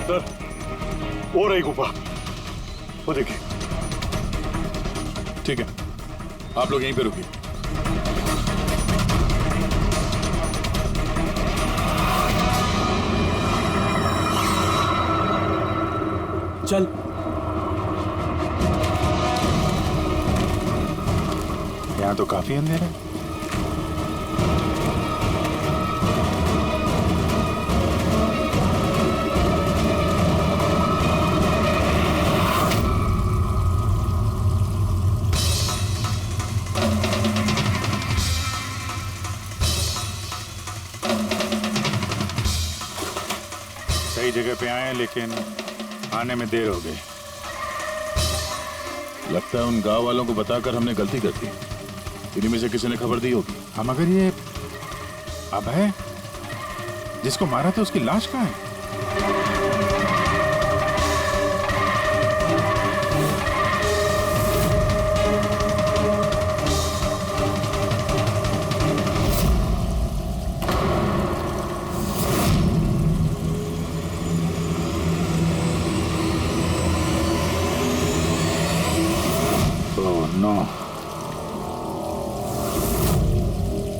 Sir, वो रही गुफा, वो देखिए। ठीक है, आप लोग यहीं पे रुकिए। चल। यहाँ तो काफी अंधेरा है। सही जगह पे आए हैं, लेकिन आने में देर हो गई। लगता है उन गांव वालों को बताकर हमने गलती कर दी। इन्हीं में से किसी ने खबर दी होगी। हम मगर ये अभय जिसको मारा था उसकी लाश कहाँ है?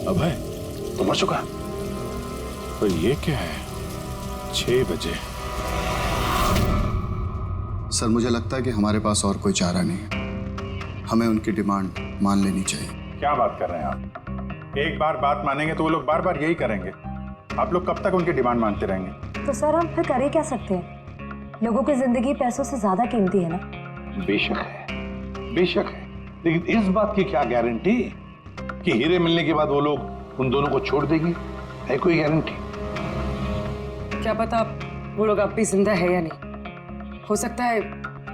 अभय तो मर चुका। पर ये क्या है? 6 बजे। सर, मुझे लगता है कि हमारे पास और कोई चारा नहीं है। हमें उनकी डिमांड मान लेनी चाहिए। क्या बात कर रहे हैं आप? एक बार बात मानेंगे तो वो लोग बार बार यही करेंगे। आप लोग कब तक उनकी डिमांड मानते रहेंगे? तो सर हम फिर कर ही क्या सकते हैं? लोगों की जिंदगी पैसों से ज्यादा कीमती है ना। बेशक है, बेशक है, लेकिन इस बात की क्या गारंटी कि हीरे मिलने के बाद वो लोग उन दोनों को छोड़ देगी? है कोई गारंटी? क्या पता वो लोग अब भी जिंदा है या नहीं। हो सकता है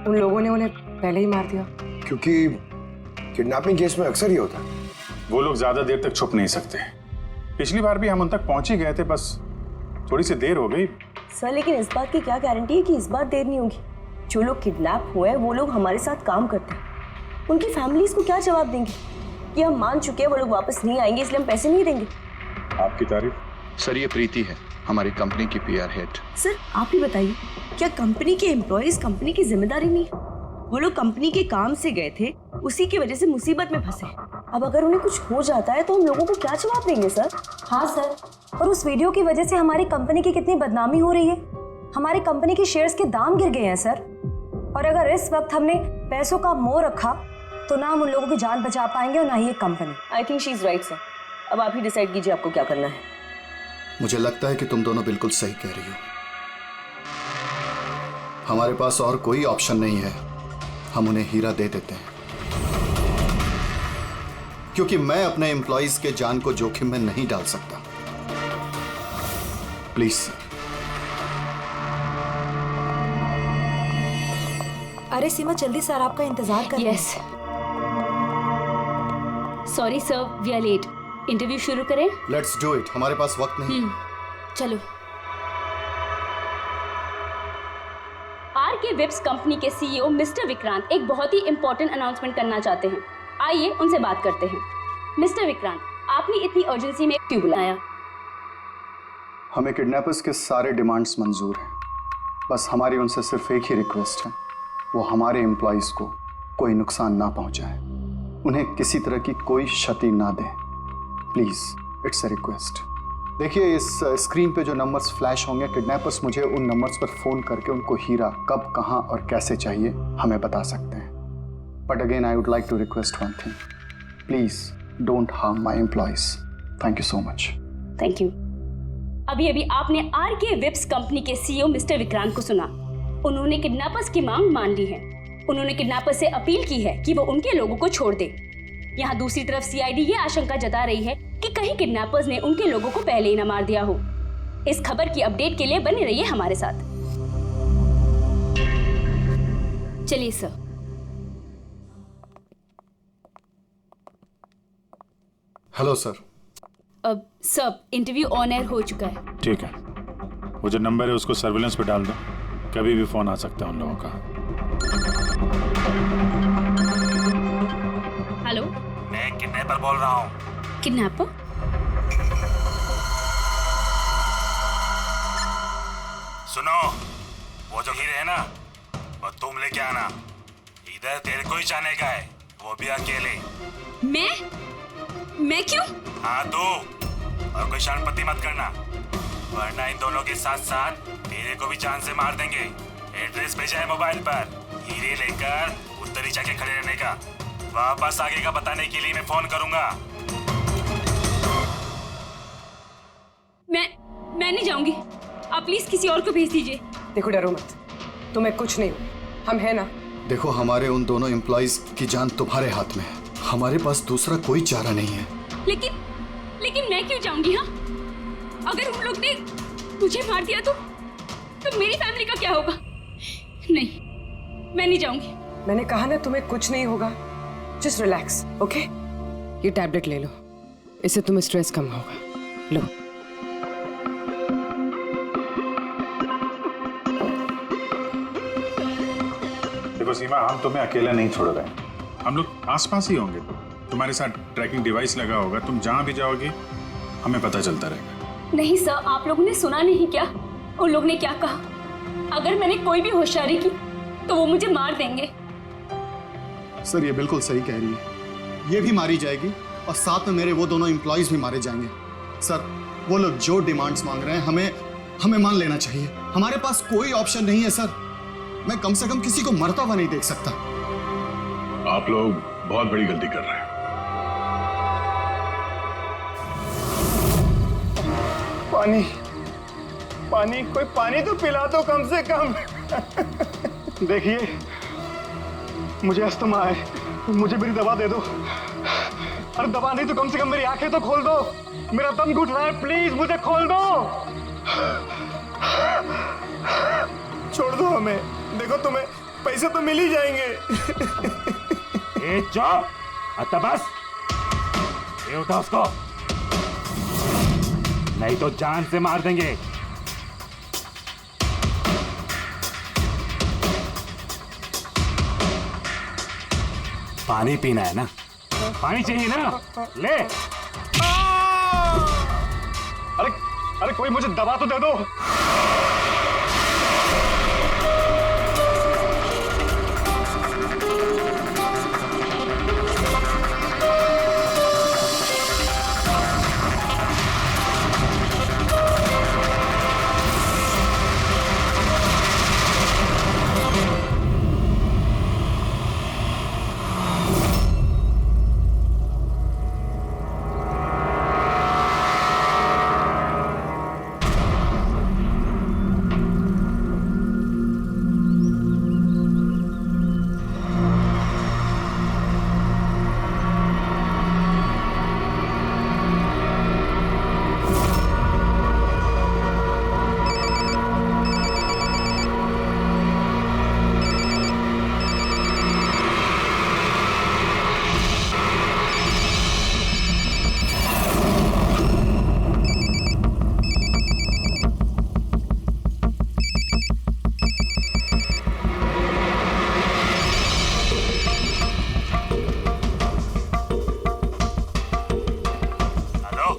उन लोगों ने उन्हें पहले ही मार दिया। क्योंकि किडनैपिंग केस में अक्सर ये होता है। वो लोग ज्यादा देर तक छुप नहीं सकते। पिछली बार भी हम उन तक पहुंच ही गए थे, बस थोड़ी सी देर हो गई। सर लेकिन इस बात की क्या गारंटी है कि इस बार देर नहीं होगी? जो लोग किडनैप हुए हैं वो लोग हमारे साथ काम करते हैं। उनकी फैमिलीज को क्या जवाब देंगे कि हम मान चुके हैं वो लोग वापस नहीं आएंगे इसलिए हम पैसे नहीं देंगे? आपकी तारीफ। सर, ये प्रीति है, हमारी कंपनी की PR हेड। सर आप ही बताइए, क्या कंपनी के एम्प्लॉयज कंपनी की जिम्मेदारी नहीं? वो लोग कंपनी के काम से गए थे, उसी की वजह से मुसीबत में फंसे। अब अगर उन्हें कुछ हो जाता है तो हम लोगों को क्या जवाब देंगे सर? हाँ सर, और उस वीडियो की वजह से हमारी कंपनी की कितनी बदनामी हो रही है। हमारी कंपनी के शेयर्स के दाम गिर गए हैं सर। और अगर इस वक्त हमने पैसों का मोह रखा तो ना हम उन लोगों की जान बचा पाएंगे और ना ही ये company. I think she is right sir. अब आप ही डिसाइड कीजिए आपको क्या करना है। मुझे लगता है कि तुम दोनों बिल्कुल सही कह रही हो। हमारे पास और कोई ऑप्शन नहीं है, हम उन्हें हीरा दे देते हैं। क्योंकि मैं अपने एम्प्लॉइज के जान को जोखिम में नहीं डाल सकता। Please sir. अरे सीमा, जल्दी सर आपका इंतजार कर रहे हैं। Yes sorry sir, we are late. Interview शुरू करें? लेट्स डू इट, हमारे पास वक्त नहीं। चलो। आरके वेब्स कंपनी के CEO मिस्टर विक्रांत एक बहुत ही इंपॉर्टेंट अनाउंसमेंट करना चाहते हैं। आइए उनसे बात करते हैं। मिस्टर विक्रांत, आपने इतनी अर्जेंसी में क्यों बुलाया? हमें किडनैपर्स के सारे डिमांड्स मंजूर हैं। बस हमारी उनसे सिर्फ एक ही रिक्वेस्ट है, वो हमारे एम्प्लॉइज को कोई नुकसान ना पहुंचाए, उन्हें किसी तरह की कोई क्षति ना दे। Please, it's a request. देखिए, इस स्क्रीन पे जो नंबर्स फ्लैश होंगे, किडनैपर्स मुझे उन नंबर्स पर फोन करके उनको हीरा कब, कहां और कैसे चाहिए हमें बता सकते हैं। But again I would like to request one thing, please don't harm my employees. Thank you so much. Thank you. अभी अभी आपने आरके वेब्स कंपनी के CEO मिस्टर विक्रांत को सुना। उन्होंने किडनैपर्स की मांग मान ली है। उन्होंने किडनैपर्स से अपील की है कि वो उनके लोगों को छोड़ दे। यहाँ दूसरी तरफ CID ये आशंका जता रही है कि कहीं किडनैपर्स ने उनके लोगों को पहले ही न मार दिया हो। इस खबर की अपडेट के लिए बने रहिए हमारे साथ। चलिए सर। Hello sir. अब सब इंटरव्यू ऑन एयर हो चुका है। ठीक है, वो जो नंबर है उसको सर्विलेंस पे डाल दो, कभी भी फोन आ सकता है उन लोगों का। हेलो, मैं किडनैपर बोल रहा हूँ। किडनैपर? सुनो, वो जो हीरे है ना, वो तुम लेके आना। इधर तेरे को ही जाने का है, वो भी अकेले। मैं क्यों? हाँ तो, और कोई शरारती मत करना, वरना इन दोनों के साथ साथ तेरे को भी जान से मार देंगे। एड्रेस भेजा है मोबाइल पर, हीरे लेकर उधर ही जाके खड़े रहने का। वापस आगे का बताने के लिए मैं फोन करूंगा। मैं नहीं जाऊंगी, आप प्लीज किसी और को भेज दीजिए। देखो डरो मत, तुम्हें कुछ नहीं, हम हैं ना। देखो, हमारे उन दोनों एम्प्लॉइज की जान तुम्हारे हाथ में है, हमारे पास दूसरा कोई चारा नहीं है। लेकिन मैं क्यों जाऊंगी? हाँ, अगर उन लोग ने मुझे मार दिया तो मेरी फैमिली का क्या होगा? नहीं, मैं नहीं जाऊंगी। मैंने कहा ना तुम्हें कुछ नहीं होगा, जस्ट रिलैक्स, ओके? ये टैबलेट ले लो, इससे तुम्हें स्ट्रेस कम होगा। लो। देखो सीमा, हम तुम्हें अकेला नहीं छोड़ रहे हैं, हम लोग आसपास ही होंगे। तुम्हारे साथ ट्रैकिंग डिवाइस लगा होगा, तुम जहां भी जाओगी हमें पता चलता रहेगा। नहीं सर, आप लोगों ने सुना नहीं क्या उन लोग ने क्या कहा? अगर मैंने कोई भी होशियारी की तो वो मुझे मार देंगे। सर, ये बिल्कुल सही कह रही है, ये भी मारी जाएगी और साथ में मेरे वो दोनों एम्प्लॉइज भी मारे जाएंगे। सर, वो लोग जो डिमांड्स मांग रहे हैं हमें मान लेना चाहिए। हमारे पास कोई ऑप्शन नहीं है सर। मैं कम से कम किसी को मरता हुआ नहीं देख सकता। आप लोग बहुत बड़ी गलती कर रहे हैं। पानी, कोई पानी तो पिला दो कम से कम। देखिए, मुझे अस्थमा है, मुझे मेरी दवा दे दो। अरे दवा नहीं तो कम से कम मेरी आंखें तो खोल दो, मेरा दम घुट रहा है, प्लीज मुझे खोल दो। छोड़ दो हमें, देखो तुम्हें पैसे तो मिल ही जाएंगे। ए चुप, आता बस, ये उठा उसको, नहीं तो जान से मार देंगे। पानी पीना है ना? पानी चाहिए ना? ले। अरे कोई मुझे दवा तो दे दो।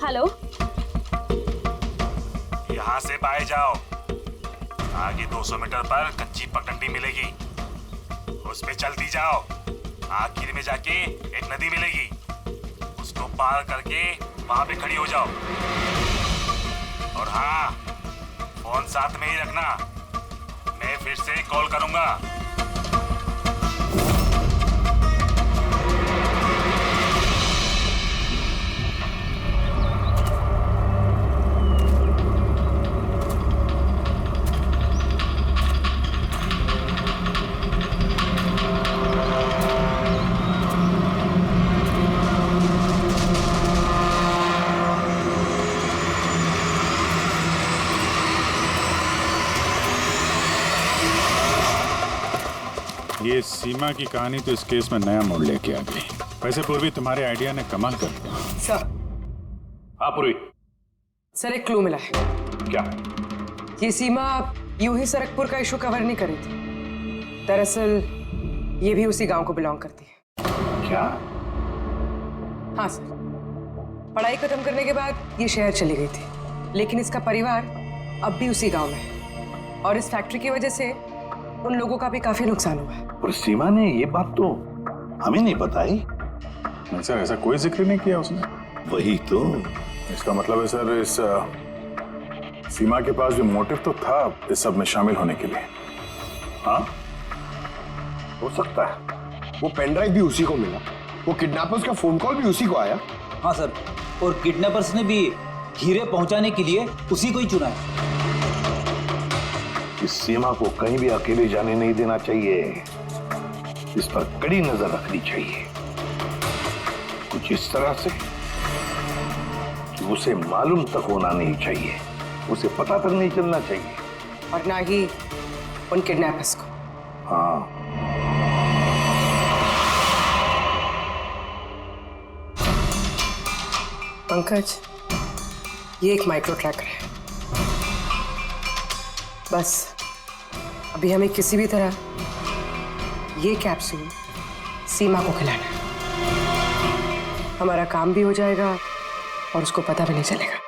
हेलो, यहाँ से बाहर जाओ, आगे 200 मीटर पर कच्ची पगडंडी मिलेगी, उस पे चलती जाओ। आखिर में जाके एक नदी मिलेगी, उसको पार करके वहां पे खड़ी हो जाओ। और हाँ, फोन साथ में ही रखना, मैं फिर से कॉल करूंगा। ये सीमा की कहानी तो इस केस में नया मोड़ लेके आ गई। वैसे पूर्वी, तुम्हारे आइडिया ने कमाल कर दिया। सर, हाँ पूर्वी, सर एक क्लू मिला है। क्या? ये सीमा यूं ही सरकपुर का इशू कवर नहीं करी थी, दरअसल ये भी उसी गांव को बिलोंग करती है। क्या? हाँ सर, पढ़ाई खत्म करने के बाद ये शहर चली गई थी, लेकिन इसका परिवार अब भी उसी गांव में है। और इस फैक्ट्री की वजह से उन लोगों का भी काफी नुकसान हुआ है। और सीमा ने ये बात तो हमें नहीं बताई। नहीं सर, ऐसा कोई जिक्र नहीं किया उसने। वही तो। इसका मतलब है सर, इस सीमा के पास जो मोटिव तो था इस सब में शामिल होने के लिए। हाँ, हो सकता है। वो पेन ड्राइव भी उसी को मिला, वो किडनैपर्स का फोन कॉल भी उसी को आया। हाँ सर, और किडनैपर्स ने भी हीरे पहुंचाने के लिए उसी को ही चुना है। इस सीमा को कहीं भी अकेले जाने नहीं देना चाहिए। इस पर कड़ी नजर रखनी चाहिए, कुछ इस तरह से कि उसे मालूम तक होना नहीं चाहिए, उसे पता तक नहीं चलना चाहिए। और ना ही उन किडनैपर्स को। हाँ, पंकज, ये एक माइक्रो ट्रैकर है। बस अभी हमें किसी भी तरह ये कैप्सूल सीमा को खिलाना है। हमारा काम भी हो जाएगा और उसको पता भी नहीं चलेगा।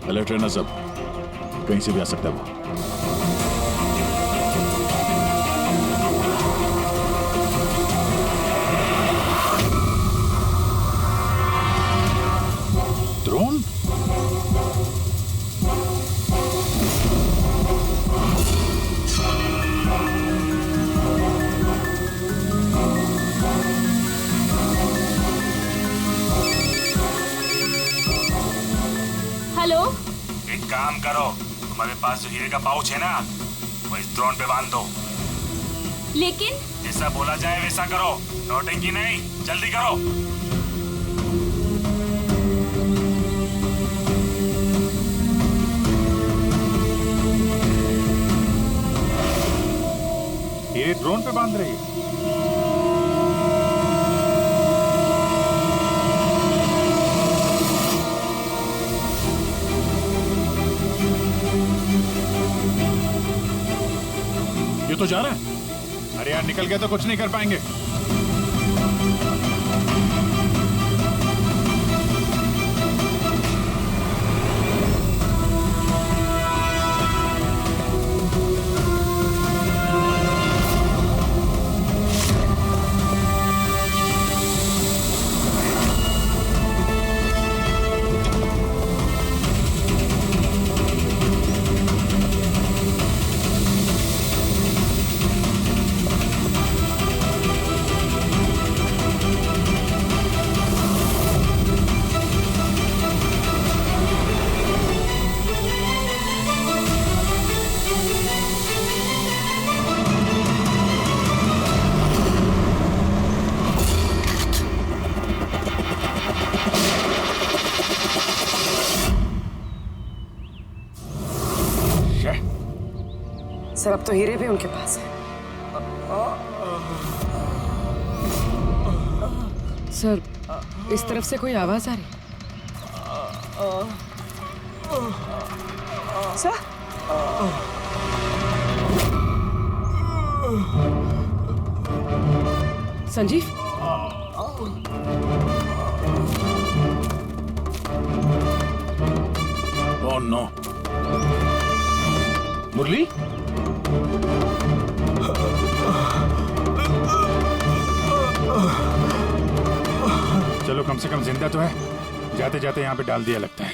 अलर्ट रहना सब, कहीं से भी आ सकता है वो। ड्रोन? हेलो, एक काम करो, तुम्हारे पास जो हीरे का पाउच है ना, वो इस ड्रोन पे बांध दो। लेकिन जैसा बोला जाए वैसा करो, नौटंकी नहीं, जल्दी करो। ये ड्रोन पे बांध रही है। ये तो जा रहा है। अरे यार, निकल गया तो कुछ नहीं कर पाएंगे। सर अब तो हीरे भी उनके पास है। सर इस तरफ से कोई आवाज आ रही? सर संजीव, ओह नो, मुरली? चलो कम से कम जिंदा तो है। जाते जाते यहाँ पे डाल दिया लगता है।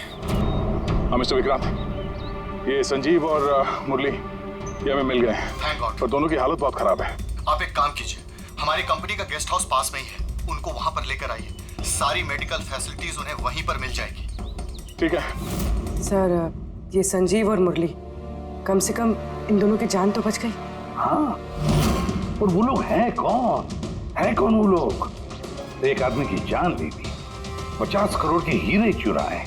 हाँ मिस्टर विक्रांत, ये संजीव और मुरली ये हमें मिल गए थैंक गॉड। पर दोनों की हालत बहुत खराब है। आप एक काम कीजिए, हमारी कंपनी का गेस्ट हाउस पास में ही है, उनको वहां पर लेकर आइए। सारी मेडिकल फैसिलिटीज उन्हें वहीं पर मिल जाएगी। ठीक है सर ये संजीव और मुरली, कम से कम इन दोनों की जान तो बच गई। हाँ, और वो लोग हैं कौन? हैं कौन वो लोग? एक आदमी की जान ली थी, 50 करोड़ के हीरे चुराए,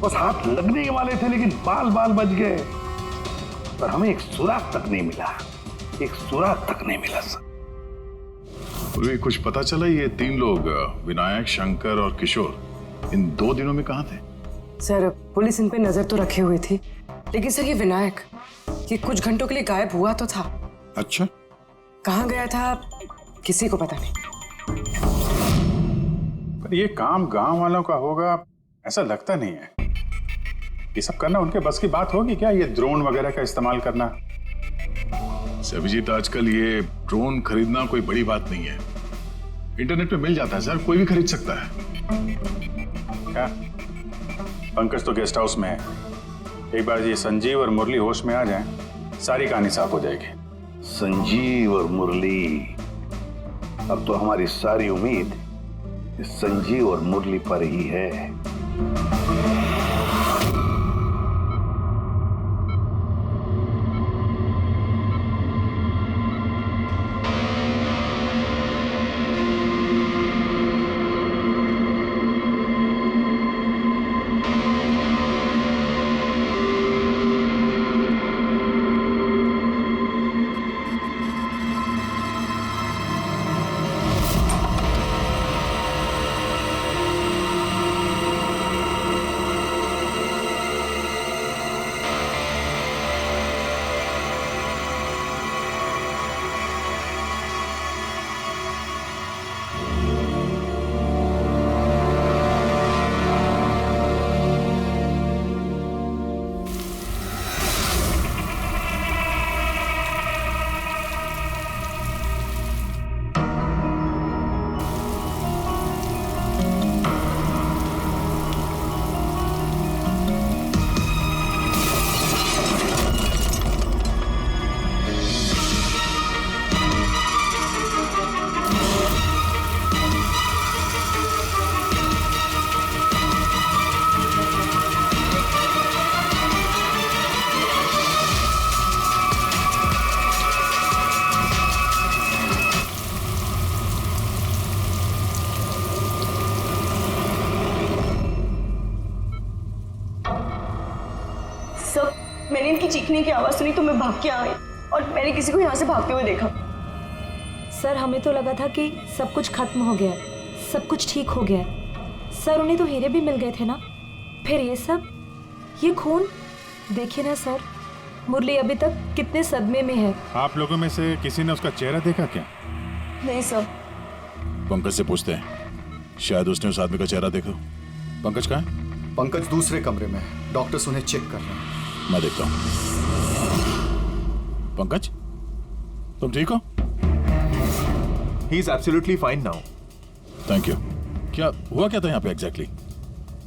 बस हाथ लगने वाले थे लेकिन बाल बाल बच गए। पर हमें एक सुराग तक नहीं मिला, एक सुराग तक नहीं मिला सर। कुछ पता चला ये 3 लोग विनायक, शंकर और किशोर इन 2 दिनों में कहाँ थे? सर पुलिस इन पे नजर तो रखे हुए थी, लेकिन सर ये विनायक ये कुछ घंटों के लिए गायब हुआ तो था। अच्छा, कहाँ गया था किसी को पता नहीं। पर ये काम गांव वालों का होगा ऐसा लगता नहीं है। ये सब करना उनके बस की बात होगी क्या? ये ड्रोन वगैरह का इस्तेमाल करना? अभिजीत, आजकल ये ड्रोन खरीदना कोई बड़ी बात नहीं है। इंटरनेट पे मिल जाता है सर, कोई भी खरीद सकता है। क्या? पंकज तो गेस्ट हाउस में है। एक बार ये संजीव और मुरली होश में आ जाएं, सारी कहानी साफ हो जाएगी। संजीव और मुरली, अब तो हमारी सारी उम्मीद इस संजीव और मुरली पर ही है। मैंने इनकी चीखने की आवाज सुनी तो मैं भाग के आ गई और मैंने किसी को यहाँ से भागते हुए देखा। सर हमें तो लगा था कि सब कुछ खत्म हो गया है, सब कुछ ठीक हो गया है। सर उन्हें तो हीरे भी मिल गए थे ना, फिर ये सब, ये खून देखिए ना सर। मुरली अभी तक कितने सदमे में है। आप लोगों में से किसी ने उसका चेहरा देखा क्या? नहीं सर। पंकज से पूछते हैं, शायद उसने उस आदमी का चेहरा देखा। पंकज कहाँ है? पंकज दूसरे कमरे में है, डॉक्टर्स उन्हें चेक कर रहे हैं। मैं देखता हूँ। पंकज, तुम ठीक हो? He is absolutely fine now. Thank you. क्या हुआ क्या था यहाँ पे exactly?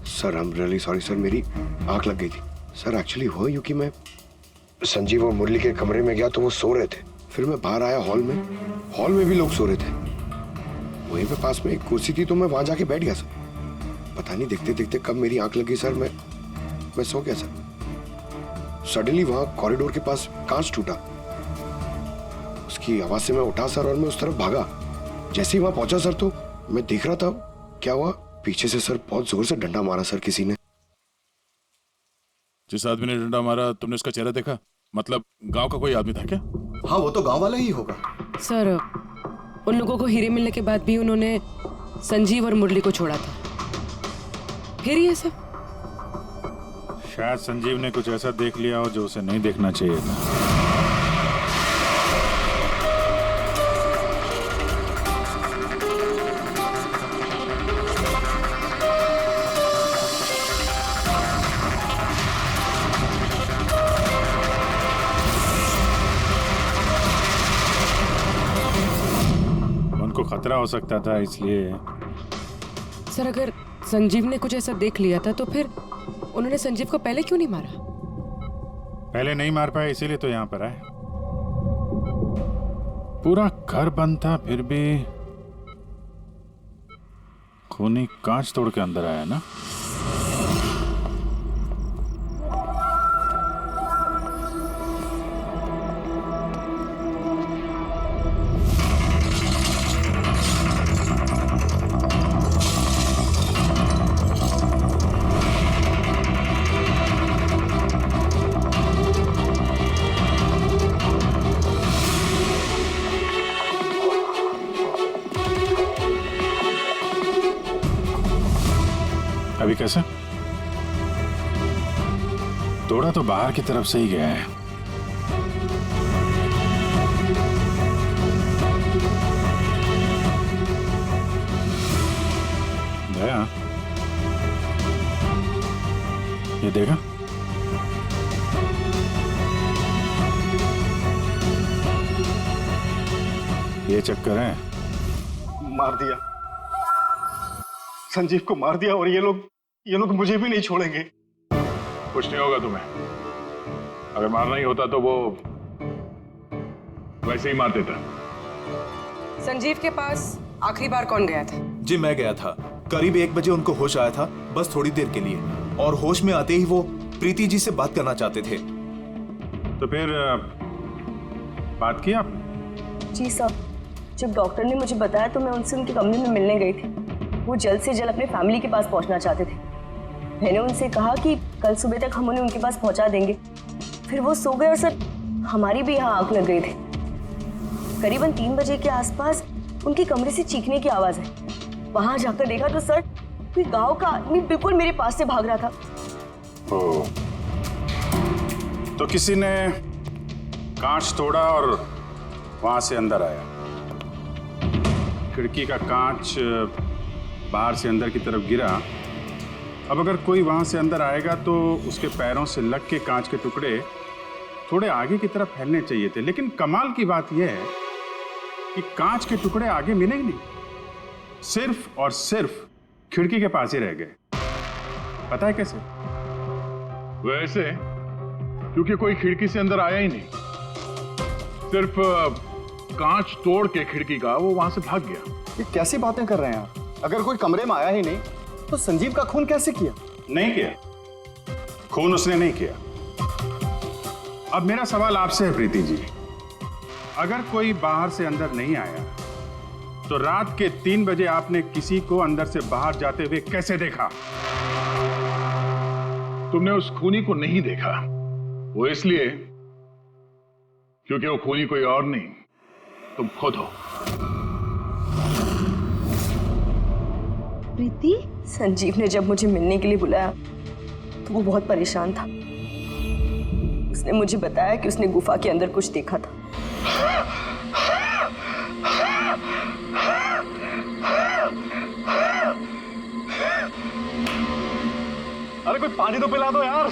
Sir I am really sorry sir, मेरी आंख लग गई थी। सर एक्चुअली हुआ यूं कि मैं संजीव और मुरली के कमरे में गया तो वो सो रहे थे, फिर मैं बाहर आया हॉल में भी लोग सो रहे थे। वहीं पे पास में एक कुर्सी थी तो मैं वहां जाके बैठ गया सर। पता नहीं देखते देखते कब मेरी आंख लगी सर, मैं सो गया सर। सडनली वहां कॉरिडोर के पास कांच टूटा, उसकी आवाज से मैं उठा सर और मैं उस तरफ भागा। जैसे ही वहां पहुंचा सर तो मैं देख रहा था क्या हुआ, पीछे से सर बहुत जोर से डंडा मारा सर किसी ने। जिस आदमी ने डंडा मारा तुमने उसका चेहरा देखा? मतलब गांव का कोई आदमी था क्या? हाँ, वो तो गांव वाला ही होगा। सर, उन लोगों को हीरे मिलने के बाद भी उन्होंने संजीव और मुरली को छोड़ा था, फिर ये सब। शायद संजीव ने कुछ ऐसा देख लिया हो जो उसे नहीं देखना चाहिए था। उनको खतरा हो सकता था, इसलिए। सर, अगर संजीव ने कुछ ऐसा देख लिया था तो फिर उन्होंने संजीव को पहले क्यों नहीं मारा? पहले नहीं मार पाए, इसीलिए तो यहाँ पर आए। पूरा घर बंद था, फिर भी खूनी कांच तोड़ के अंदर आया ना। अभी कैसे? तोड़ा तो बाहर की तरफ से ही गया है। दया, ये देखा? ये चक्कर है। मार दिया, संजीव को मार दिया, और ये लोग मुझे भी नहीं छोड़ेंगे। कुछ नहीं होगा तुम्हें। अगर मारना ही होता तो वो वैसे ही मार देता। संजीव के पास आखिरी बार कौन गया था? जी मैं गया था। करीब 1 बजे उनको होश आया था, बस थोड़ी देर के लिए, और होश में आते ही वो प्रीति जी से बात करना चाहते थे। तो फिर बात की आप? जी साहब, जब डॉक्टर ने मुझे बताया तो मैं उनसे उनके कमरे में मिलने गई थी। वो जल्द से जल्द अपने फैमिली के पास पहुंचना चाहते थे। मैंने उनसे कहा कि कल सुबह तक हम उन्हें उनके पास पहुंचा देंगे। फिर वो सो गए और सर हमारी भी यहाँ आंख लग गई थी। करीबन 3 बजे के आसपास उनके कमरे से चीखने की आवाज है। वहां जाकर देखा तो सर कोई गांव का आदमी बिल्कुल मेरे पास से भाग रहा था। ओ, तो किसी ने कांच तोड़ा और वहां से अंदर आया। खिड़की का कांच बाहर से अंदर की तरफ गिरा। अब अगर कोई वहां से अंदर आएगा तो उसके पैरों से लग के कांच के टुकड़े थोड़े आगे की तरफ फैलने चाहिए थे, लेकिन कमाल की बात यह है कि कांच के टुकड़े आगे मिले ही नहीं, सिर्फ और सिर्फ खिड़की के पास ही रह गए। पता है कैसे? वैसे क्योंकि कोई खिड़की से अंदर आया ही नहीं, सिर्फ कांच तोड़ के खिड़की का वो वहां से भाग गया। ये कैसी बातें कर रहे हैं आप? अगर कोई कमरे में आया ही नहीं तो संजीव का खून कैसे किया? नहीं किया, खून उसने नहीं किया। अब मेरा सवाल आपसे है प्रीति जी, अगर कोई बाहर से अंदर नहीं आया तो रात के 3 बजे आपने किसी को अंदर से बाहर जाते हुए कैसे देखा? तुमने उस खूनी को नहीं देखा, वो इसलिए क्योंकि वो खूनी कोई और नहीं, तुम खुद हो। प्रीति? संजीव ने जब मुझे मिलने के लिए बुलाया तो वो बहुत परेशान था। उसने मुझे बताया कि उसने गुफा के अंदर कुछ देखा था। अरे कोई पानी तो पिला दो यार।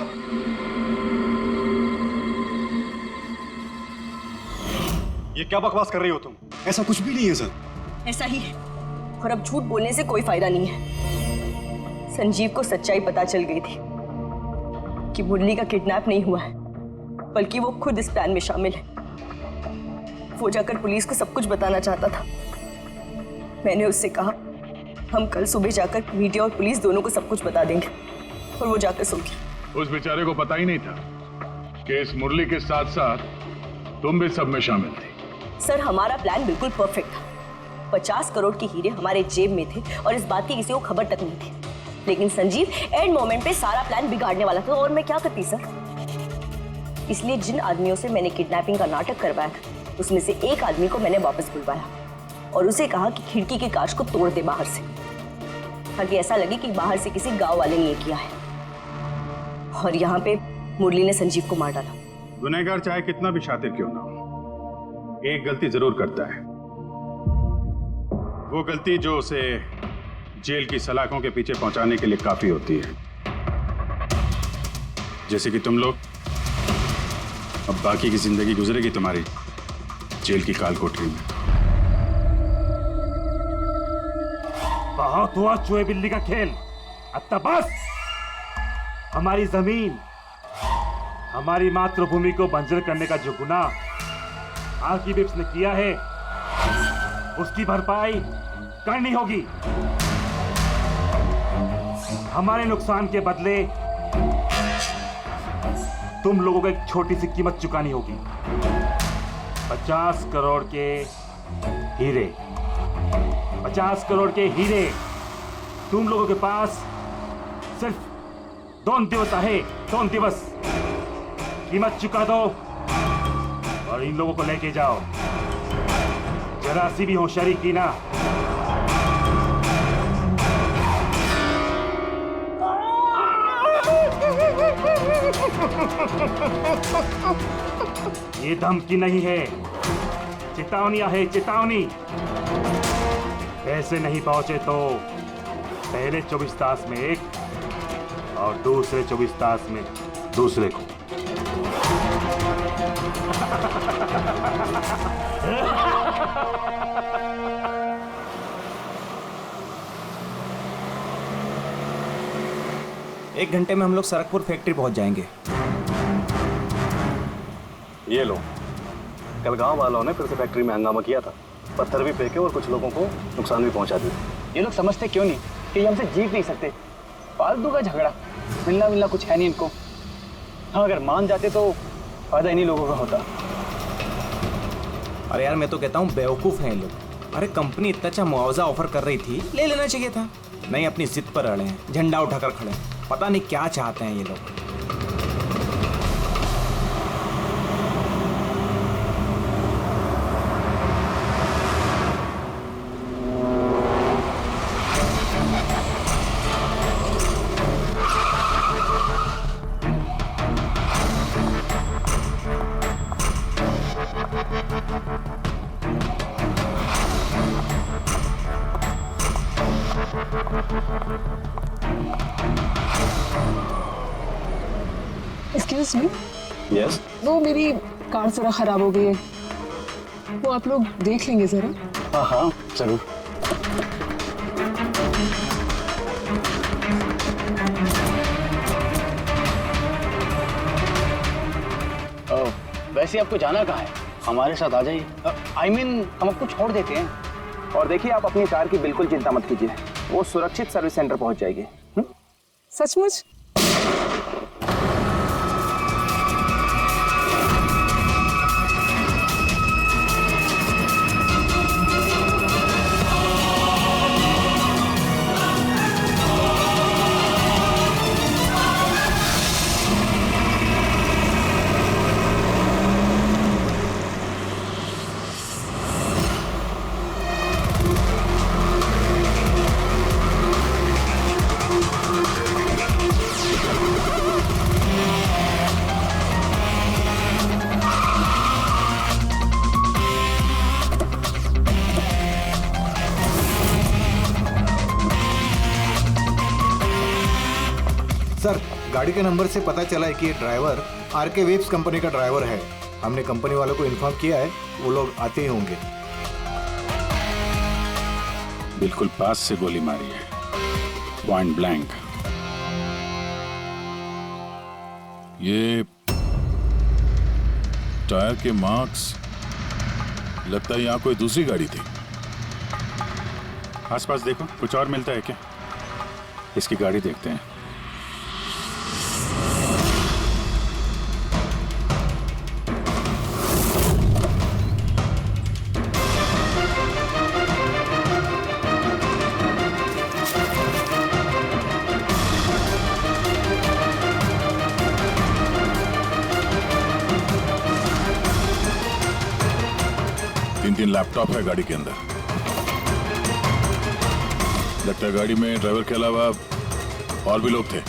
ये क्या बकवास कर रही हो तुम? ऐसा कुछ भी नहीं है सर। ऐसा ही है, और अब झूठ बोलने से कोई फायदा नहीं है। संजीव को सच्चाई पता चल गई थी कि मुरली का किडनैप नहीं हुआ है, बल्कि वो खुद इस प्लान में शामिल है। वो जाकर पुलिस को सब कुछ बताना चाहता था। मैंने उससे कहा हम कल सुबह जाकर मीडिया और पुलिस दोनों को सब कुछ बता देंगे, और वो जाकर सो गया। उस बेचारे को पता ही नहीं था कि इस मुरली के साथ साथ तुम भी सब में शामिल थी। सर हमारा प्लान बिल्कुल परफेक्ट था। 50 करोड़ के हीरे हमारे जेब में थे और इस बात की किसी को खबर तक नहीं थी, लेकिन संजीव एंड मोमेंट पे सारा प्लान बिगाड़ने वाला था, और मैं क्या करती सर? इसलिए जिन आदमियों से मैंने किडनैपिंग का नाटक करवाया था, उसमें से एक आदमी को मैंने वापस बुलवाया और उसे कहा कि खिड़की के कांच को तोड़ दे बाहर से, ताकि ऐसा लगे कि बाहर से किसी गांव वाले ने ये किया है। और यहाँ पे मुरली ने संजीव को मार डाला। गुनहगार चाहे कितना भी शातिर क्यों ना हो, एक गलती जरूर करता है। वो गलती जो उसे जेल की सलाखों के पीछे पहुंचाने के लिए काफी होती है। जैसे कि तुम लोग, अब बाकी की जिंदगी गुजरेगी तुम्हारी जेल की काल कोठरी में। बहुत हुआ चूहे बिल्ली का खेल, अब तक बस। हमारी जमीन, हमारी मातृभूमि को बंजर करने का जो गुनाह आरके विप्स ने किया है, उसकी भरपाई करनी होगी। हमारे नुकसान के बदले तुम लोगों को एक छोटी सी कीमत चुकानी होगी। 50 करोड़ के हीरे, 50 करोड़ के हीरे तुम लोगों के पास सिर्फ 2 दिवस है, 2 दिवस। कीमत चुका दो और इन लोगों को लेके जाओ। जरा सी भी होशियारी की ना, ये धमकी नहीं है, चेतावनियां है, चेतावनी। पैसे नहीं पहुंचे तो पहले 24 तास में एक और दूसरे 24 तास में दूसरे को। एक घंटे में हम लोग सरकपुर फैक्ट्री पहुंच जाएंगे। ये लो, कल गांव वालों ने फिर से फैक्ट्री में हंगामा किया था, पत्थर भी फेंके और कुछ लोगों को नुकसान भी पहुंचा दिया। ये लोग समझते क्यों नहीं कि ये हमसे जीत नहीं सकते। फालतू का झगड़ा, मिलना कुछ है नहीं इनको। हाँ, अगर मान जाते तो फायदा इन्हीं लोगों का होता। अरे यार, मैं तो कहता हूँ बेवकूफ़ हैं ये लोग। अरे कंपनी इतना अच्छा मुआवजा ऑफर कर रही थी, ले लेना चाहिए था। नहीं, अपनी जिद पर अड़े हैं, झंडा उठाकर खड़े हैं। पता नहीं क्या चाहते हैं ये लोग। Excuse me. यस। वो मेरी कार जरा खराब हो गई है, वो आप लोग देख लेंगे जरा। हाँ हाँ जरूर। वैसे आपको जाना कहाँ है? हमारे साथ आ जाइए। I mean, हम आपको छोड़ देते हैं। और देखिए, आप अपनी कार की बिल्कुल चिंता मत कीजिए, वो सुरक्षित सर्विस सेंटर पहुंच जाएगी। सचमुच? सर, गाड़ी के नंबर से पता चला है कि ये ड्राइवर आरके वेब्स कंपनी का ड्राइवर है। हमने कंपनी वालों को इन्फॉर्म किया है, वो लोग आते ही होंगे। बिल्कुल पास से गोली मारी है, पॉइंट ब्लैंक। ये टायर के मार्क्स, लगता है यहाँ कोई दूसरी गाड़ी थी। आसपास देखो, कुछ और मिलता है क्या? इसकी गाड़ी देखते हैं। लैपटॉप है गाड़ी के अंदर। लगता है गाड़ी में ड्राइवर के अलावा और भी लोग थे।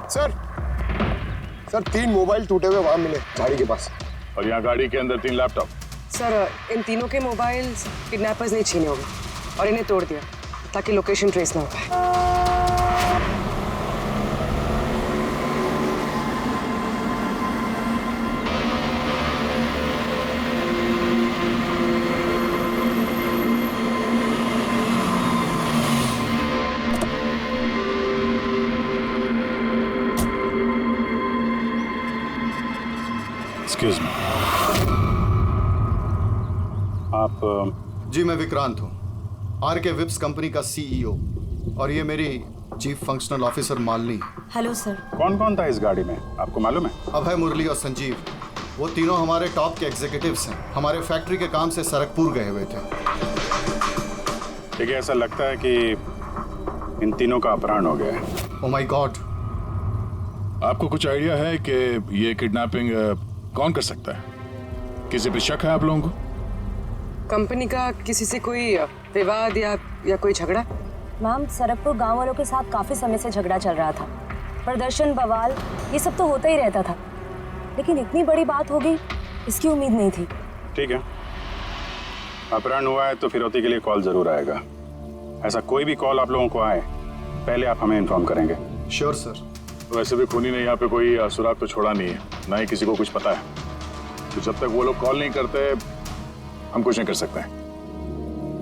सर 3 मोबाइल टूटे हुए वहां मिले गाड़ी के पास। और यहाँ गाड़ी के अंदर 3 लैपटॉप। सर इन तीनों के मोबाइल किडनैपर्स ने छीने होंगे और इन्हें तोड़ दिया ताकि लोकेशन ट्रेस ना हो पाए। एक्सक्यूज मी, आप जी मैं विक्रांत हूँ, आरके विप्स कंपनी का सीईओ, और ये मेरी चीफ फंक्शनल ऑफिसर मालिनी है। Hello sir. कौन कौन था इस गाड़ी में, आपको मालूम है? अभय, मुरली और संजीव, वो तीनों हमारे टॉप के एग्जीक्यूटिव्स हैं। हमारे फैक्ट्री के काम से सरकपुर गए हुए थे। ठीक है, ऐसा लगता है कि इन तीनों का अपहरण हो गया है। Oh my God. आपको कुछ आइडिया है कि ये किडनैपिंग कौन कर सकता है? किसी पे शक है आप लोगों को? कंपनी का किसी से कोई विवाद या कोई झगड़ा? मैम, सरकपुर गांव वालों के साथ काफी समय से झगड़ा चल रहा था। प्रदर्शन, बवाल, ये सब तो होता ही रहता था, लेकिन इतनी बड़ी बात होगी इसकी उम्मीद नहीं थी। ठीक है, अपहरण हुआ है तो फिरौती के लिए कॉल जरूर आएगा। ऐसा कोई भी कॉल आप लोगों को आए, पहले आप हमें इन्फॉर्म करेंगे। Sure sir. वैसे भी खूनी ने यहाँ पे कोई सुराग तो छोड़ा नहीं है, ना ही किसी को कुछ पता है। तो जब तक वो लोग कॉल नहीं करते हम कुछ नहीं कर सकते हैं।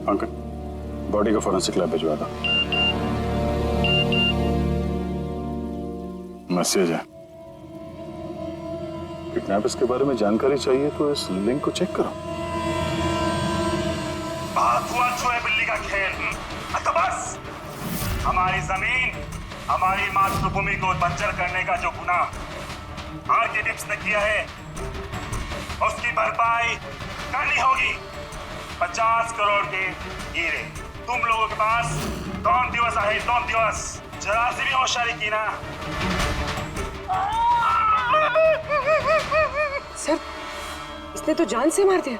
अंकल, बॉडी को फॉरेंसिक लैब भिजवा दो। मैसेज है, किडनैपर्स के बारे में जानकारी चाहिए तो इस लिंक को चेक करो। बात हुआ छुए बिल्ली का खेल। तो बस, हमारी जमीन, हमारी मातृभूमि को बंजर करने का जो गुनाह आरके विप्स ने किया है, उसकी भरपाई करनी होगी। 50 करोड़ के हीरे तुम लोगों के पास कौन दिवस है, कौन दिवस? जरा सी भी होशियारी की ना। सर, इसने तो जान से मार दिया।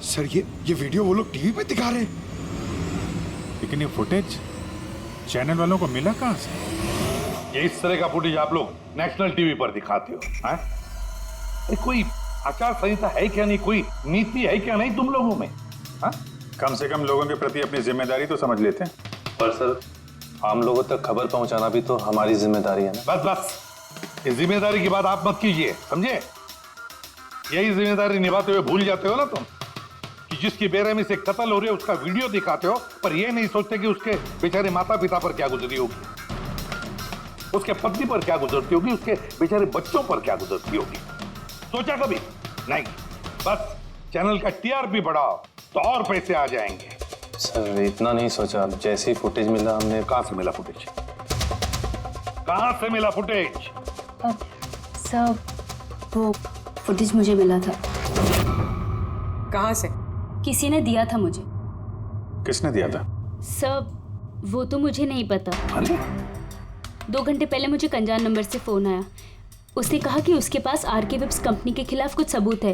सर ये वीडियो वो लोग टीवी पे दिखा रहे हैं। लेकिन ये फुटेज चैनल वालों को मिला कहां से? ये इस तरह का फुटेज आप लोग नेशनल टीवी पर दिखाते हो, हैं? कोई आचार संहिता है क्या नहीं, कोई नीति है क्या नहीं तुम लोगों में? हाँ? कम से कम लोगों के प्रति अपनी जिम्मेदारी तो समझ लेते हैं। पर सर, आम लोगों तक खबर पहुंचाना भी तो हमारी जिम्मेदारी है ना। बस इस जिम्मेदारी की बात आप मत कीजिए, समझे? यही जिम्मेदारी निभाते हुए भूल जाते हो ना तुम कि जिसकी बेरहमी से कत्ल हो रही है उसका वीडियो दिखाते हो, पर यह नहीं सोचते कि उसके बेचारे माता पिता पर क्या गुजरी होगी, उसके पत्नी पर क्या गुजरती होगी, उसके बेचारे बच्चों पर क्या गुजरती होगी। सोचा कभी नहीं? बस चैनल का टीआरपी बढ़ाओ तो और पैसे आ जाएंगे। सर इतना नहीं सोचा, जैसे ही फुटेज मिला हमने। कहां से मिला फुटेज? कहां से मिला फुटेज? सर वो फुटेज मुझे मिला था। कहां से? किसी ने दिया था मुझे। किसने दिया था? सर वो तो मुझे नहीं पता। 2 घंटे पहले मुझे कंजान नंबर से फोन आया। उसने कहा कि उसके पास आरके विप्स कंपनी के खिलाफ कुछ सबूत है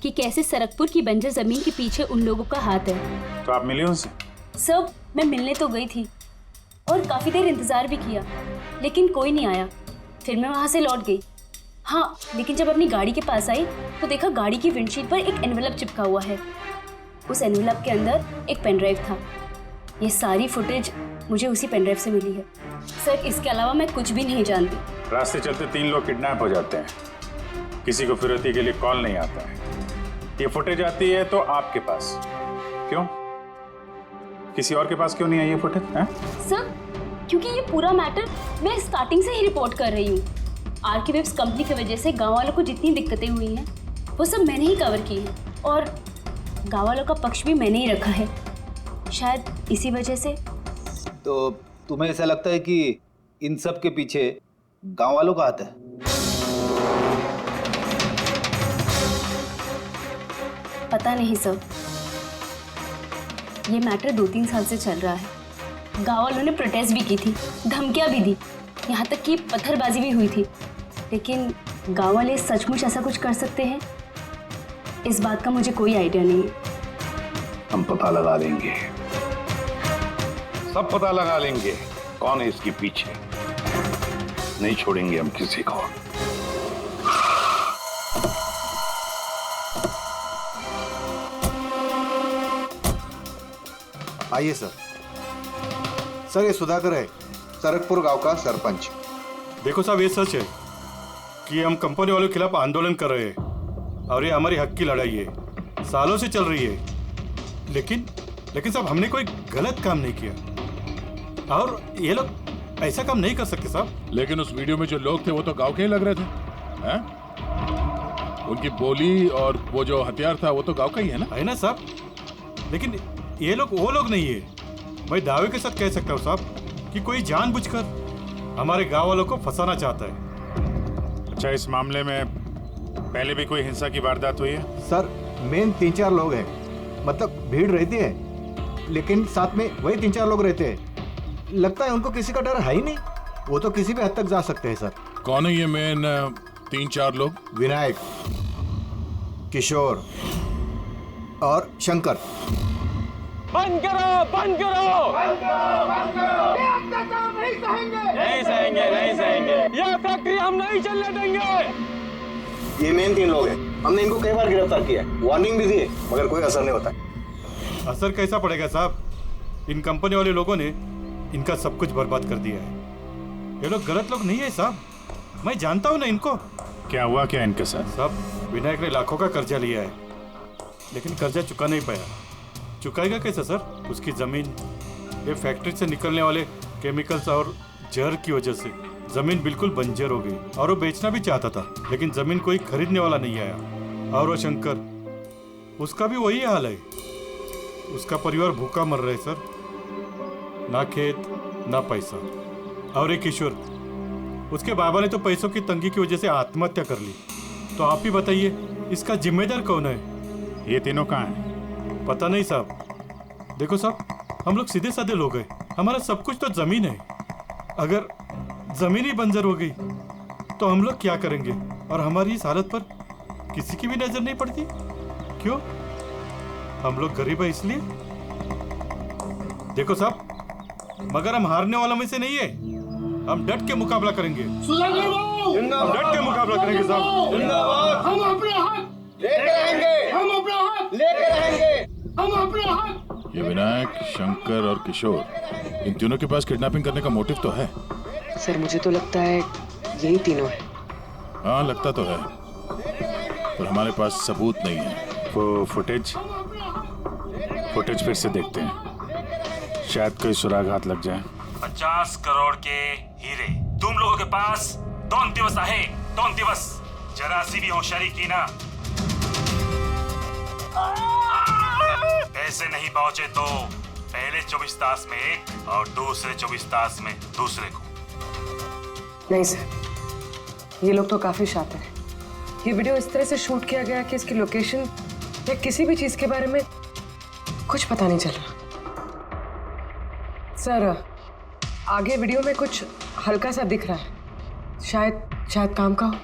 कि कैसे सरकपुर की बंजर जमीन के पीछे उन लोगों का हाथ है। तो आप मिले उनसे? सर मैं मिलने तो गई थी और काफी देर इंतजार भी किया, लेकिन कोई नहीं आया। फिर मैं वहां से लौट गई। हाँ, लेकिन जब अपनी गाड़ी के पास आई तो देखा गाड़ी की विंडशीट पर एक एनवेलप चिपका हुआ है। उस एनवेलप के अंदर एक पेन ड्राइव था। ये सारी फुटेज मुझे उसी पेन ड्राइव से मिली है। सर इसके अलावा मैं कुछ भी नहीं जानती। रास्ते चलते 3 लोग किडनैप हो जाते हैं, किसी को फिरौती के लिए कॉल नहीं आता है। ये फुटेज आती है तो आपके पास क्यों? किसी और के पास क्यों नहीं आई ये फुटेज? सर क्योंकि ये पूरा मैटर मैं स्टार्टिंग से ही रिपोर्ट कर रही हूँ। आरके विप्स कंपनी की वजह से गांव वालों को जितनी दिक्कतें हुई हैं वो सब मैंने ही कवर की है, और गांव वालों का पक्ष भी मैंने ही रखा है। शायद इसी वजह से। तो तुम्हें ऐसा लगता है कि इन सब के पीछे गांव वालों का हाथ है? पता नहीं सर, ये मैटर 2-3 साल से चल रहा है। गांव वालों ने प्रोटेस्ट भी की थी, धमकियां भी दी, यहाँ तक कि पत्थरबाजी भी हुई थी। लेकिन गांव वाले सचमुच ऐसा कुछ कर सकते हैं इस बात का मुझे कोई आइडिया नहीं है। हम पता लगा लेंगे, सब पता लगा लेंगे कौन है इसके पीछे। नहीं छोड़ेंगे हम किसी को। आइए सर। सर ये सुधाकर है, सरकपुर गांव का सरपंच। देखो साहब, ये सच है कि हम कंपनी वालों के खिलाफ आंदोलन कर रहे हैं और ये हमारी हक की लड़ाई है, सालों से चल रही है। लेकिन साहब हमने कोई गलत काम नहीं किया और ये लोग ऐसा काम नहीं कर सकते साहब। लेकिन उस वीडियो में जो लोग थे वो तो गांव के ही लग रहे थे, हैं? उनकी बोली और वो जो हथियार था वो तो गांव का ही है ना? है ना साहब, लेकिन ये लोग वो लोग नहीं है। मैं दावे के साथ कह सकता हूँ साहब कि कोई जानबूझकर हमारे गांव वालों को फंसाना चाहता है। अच्छा, इस मामले में पहले भी कोई हिंसा की वारदात हुई है? सर मेन 3-4 लोग हैं, मतलब भीड़ रहती है लेकिन साथ में वही 3-4 लोग रहते हैं। लगता है उनको किसी का डर है ही नहीं, वो तो किसी भी हद तक जा सकते हैं सर। कौन है ये मेन 3-4 लोग? विनायक, किशोर और शंकर। बंद करो, बंद करो, नहीं सहेंगे, नहीं सहेंगे। यह फैक्ट्री हम नहीं चलने देंगे। ये मेन 3 लोग हैं, हमने इनको कई बार गिरफ्तार किया है, वार्निंग भी दी है, मगर कोई असर नहीं होता। असर कैसा पड़ेगा साहब? इन कंपनी वाले लोगों ने इनका सब कुछ बर्बाद कर दिया है। ये लोग गलत लोग नहीं है साहब, मैं जानता हूँ ना इनको। क्या हुआ क्या इनके साथ? साहब विनायक ने लाखों का कर्जा लिया है, लेकिन कर्जा चुका नहीं पाया। चुकाएगा कैसे सर? उसकी जमीन, ये फैक्ट्री से निकलने वाले केमिकल्स और जहर की वजह से जमीन बिल्कुल बंजर हो गई और वो बेचना भी चाहता था, लेकिन जमीन कोई खरीदने वाला नहीं आया। और वो शंकर, उसका भी वही हाल है, उसका परिवार भूखा मर रहा है सर, ना खेत ना पैसा। और एक किशोर, उसके बाबा ने तो पैसों की तंगी की वजह से आत्महत्या कर ली। तो आप ही बताइए इसका जिम्मेदार कौन है? ये तीनों कहाँ हैं? पता नहीं साहब। देखो साहब, हम लोग सीधे साधे लोग हैं, हमारा सब कुछ तो जमीन है। अगर जमीन ही बंजर हो गई तो हम लोग क्या करेंगे? और हमारी इस हालत पर किसी की भी नजर नहीं पड़ती। क्यों? हम लोग गरीब है इसलिए? देखो साहब, मगर हम हारने वालों में से नहीं है, हम डट के मुकाबला करेंगे। हम डट के मुकाबला करेंगे साहब। हम अपने हक लेके रहेंगे, हम अपना हक लेके रहेंगे, हम अपना हक। ये विनायक, शंकर और किशोर, इन तीनों के पास किडनैपिंग करने का मोटिव तो है। सर मुझे तो लगता है यही तीनों है। हाँ लगता तो है, पर हमारे पास सबूत नहीं है। वो फुटेज फिर से देखते हैं, शायद कोई सुराग हाथ लग जाए। 50 करोड़ के हीरे तुम लोगों के पास 2 दिवस आहे, 2 दिवस। जरा सी भी होशियारी की ना, पैसे नहीं पहुंचे तो पहले 24 तास में एक और दूसरे 24 तास में दूसरे को। नहीं सर, ये लोग तो काफी शातिर हैं। ये वीडियो इस तरह से शूट किया गया कि इसकी लोकेशन या किसी भी चीज के बारे में कुछ पता नहीं चल रहा। सर आगे वीडियो में कुछ हल्का सा दिख रहा है, शायद काम का हो।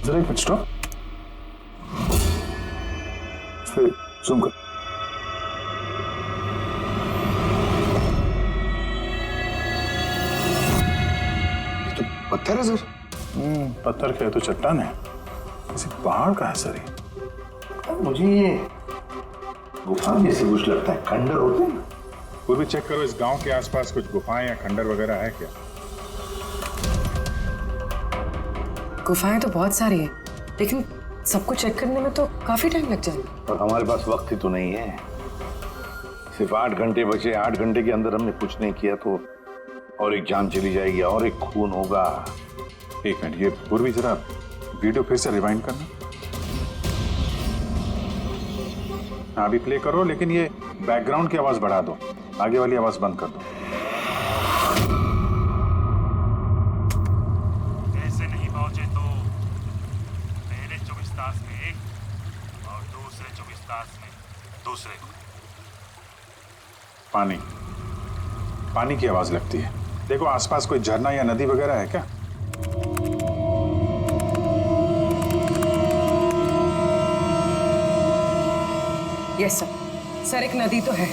जरा एक मिनट स्टॉप, फिर जूम कर। तो पत्थर है सर? पत्थर क्या है तो चट्टान है, किसी पहाड़ का है सर ये। मुझे ये गुफा जैसे कुछ लगता है, खंडर होते हैं। पूर्वी चेक करो, इस गांव के आसपास कुछ गुफाएं या खंडर वगैरह है क्या? गुफाएं तो बहुत सारी है, लेकिन सबको चेक करने में तो काफी टाइम लग जाएगा। और हमारे पास वक्त ही तो नहीं है, सिर्फ 8 घंटे बचे। 8 घंटे के अंदर हमने कुछ नहीं किया तो और एक जान चली जाएगी और एक खून होगा। एक मिनट, ये पूर्वी जरा वीडियो फिर से रिवाइंड करना। हाँ अभी प्ले करो, लेकिन ये बैकग्राउंड की आवाज बढ़ा दो, आगे वाली आवाज बंद कर दो। पैसे नहीं पहुंचे तो पहले 24 तास में एक और दूसरे 24 दूसरे को। पानी पानी की आवाज लगती है। देखो आसपास कोई झरना या नदी वगैरह है क्या? यस सर, एक नदी तो है।